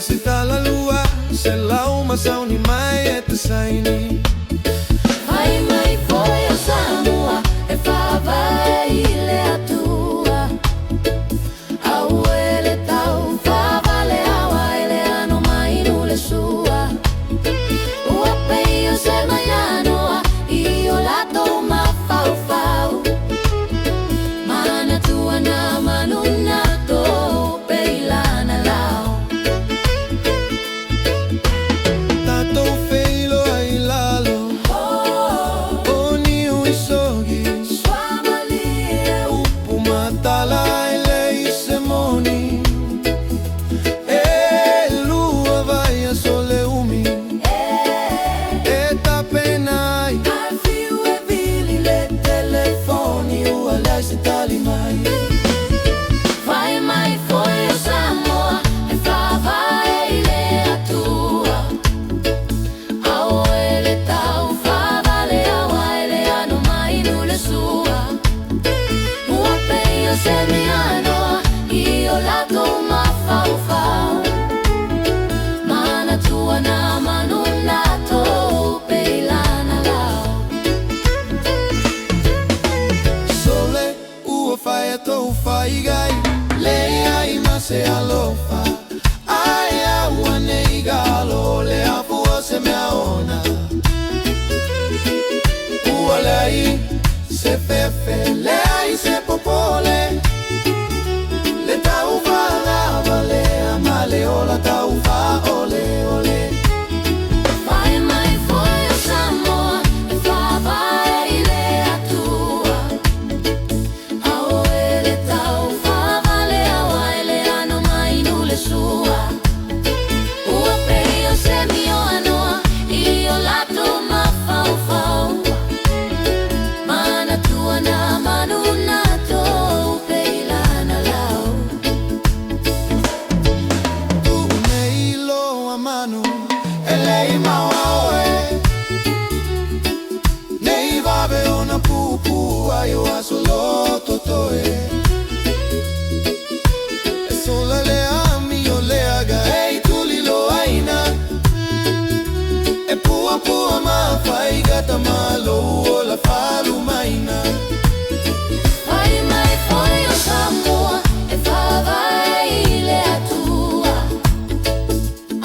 Resita la lua, se la uma sauni mai e te saini. Ai mai foi o Samoa, e fava ile atua. Au ele tau fava le awa ele ano mai no le sua. O apeio se maianoa, io la toma fau fau. Mana tua na manuna to peilana lao. Tato feilo ai lalo, oni uisogi, upu matala ele semoni. E lua vai a sole umi, e tapenai. Al fiu e vili le telefoni, o alai se tali mai. Vai mai foi o Samoa, e fava ele atua. Au ele tau fava le awa ele ano mai no le sua. O apeio se mi anoa, io la toma fau fau. Mana tua na manuna to peilana lao. Sole ua fai a tou fai gai, lei ai ma se alofa. Ai a wane igalo, le apu o se me aona. Ua le ai se fefe, le ai se popole. Le tau fa lava, le amale o la tau fa ole ole. Vai mai foi o Samoa, e fava ele atua. Au ele tau fava le awa ele ano mai no le sua. O apeio se mi anoa, io la toma fau fau. Mana tua na manuna to peilana lao. Tu nei lo a mano, e lei maua oe. Nei vave ona pupu, ai o asolo totoe. E sola le ami o le aga, ei tu li lo aina. E pua pua ma fai gata malo o la falu maina. Vai mai foi o Samoa, e fava ele atua.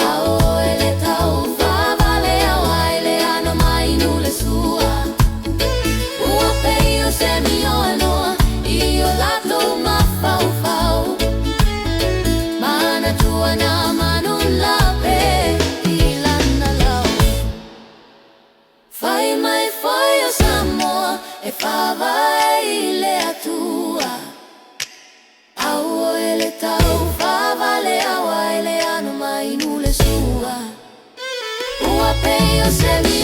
Au ele tau fava le awa ele ano mai no le sua. O apeio se mi anoa, io la toma fau fau. Mana tua na manula pe ilana lao. Vai mai foi o Samoa, e fava ele atua. Au ele tau fava le awa ele ano mai no le sua. O apeio se mi